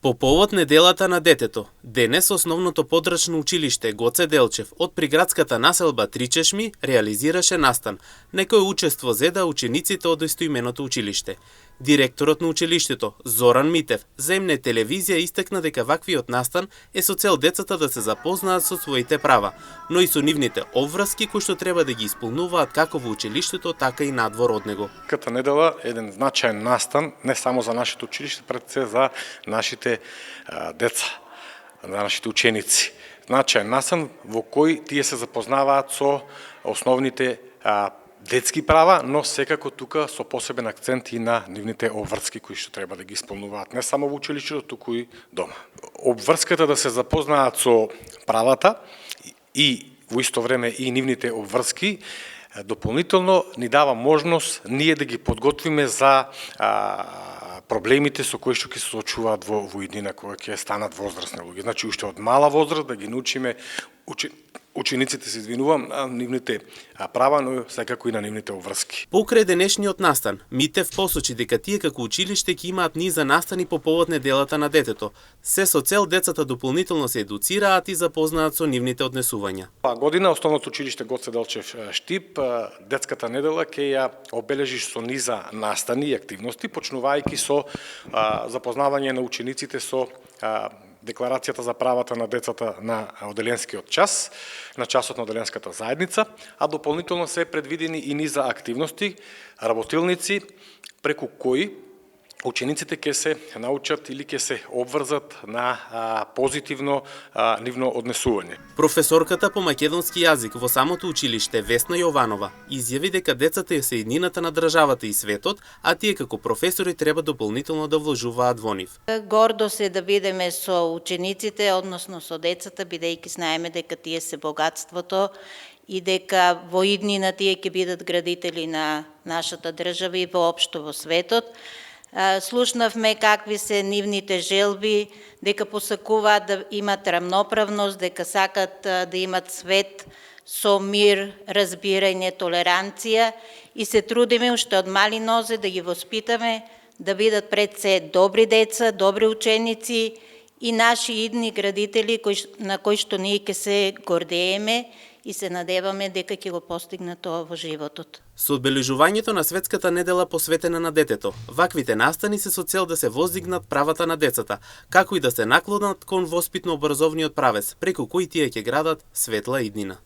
По повод неделата на детето, денес основното подрачно училиште Гоце Делчев од приградската населба Тричешми реализираше настан. Некој учество зеда учениците од истоименото училиште. Директорот на училиштето, Зоран Митев, за МН телевизија истакна дека ваквиот настан е со цел децата да се запознаат со своите права, но и со нивните обврски кои што треба да ги исполнуваат како во училиштето, така и надвор од него. Ката недела е еден значаен настан, не само за нашето училиште, пред се за нашите деца, за нашите ученици. Значаен настан во кој тие се запознаваат со основните детски права, но секако тука со посебен акцент и на нивните обврски кои што треба да ги исполнуваат не само во училиштето, туку и дома. Обврската да се запознаат со правата и во исто време и нивните обврски дополнително ни дава можност ние да ги подготвиме за проблемите со кои што ќе се соочуваат во иднина кога ќе станат возрастни луѓе. Значи уште од мала возраст да ги научиме учениците, се извинувам, на нивните права, но секако и на нивните обврски. Покрај денешниот настан, Митев посочи дека тие како училиште ќе имаат низ за настани по повод неделата на детето, се со цел децата дополнително се едуцираат и запознаат со нивните однесувања. Година основното училиште Гоце Делчев Штип, детската недела ќе ја обележи со низа настани и активности, почнувајќи со запознавање на учениците со Декларацијата за правата на децата на оделенскиот час, на часот на оделенската заедница, а дополнително се предвидени и низа активности, работилници, преку кои учениците ќе се научат или ќе се обврзат на позитивно нивно однесување. Професорката по македонски јазик во самото училиште Весна Јованова изјави дека децата се еднината на државата и светот, а тие како професори треба дополнително да вложуваат во нив. Гордо се да бидеме со учениците, односно со децата, бидејќи знаеме дека тие се богатството и дека во иднина тие ќе бидат градители на нашата држава и воопшто во светот. Слушнавме какви се нивните желби, дека посакуваат да имат рамноправност, дека сакат да имат свет со мир, разбирање, толеранција и се трудиме уште од мали нозе да ги воспитаме, да бидат пред се добри деца, добри ученици и наши идни градители на кои што ние ќе се гордееме и се надеваме дека ќе го постигнат тоа во животот. Со одбележувањето на светската недела посветена на детето, ваквите настани се со цел да се воздигнат правата на децата, како и да се наклонат кон воспитно-образовниот правец, преку кој тие ќе градат светла иднина.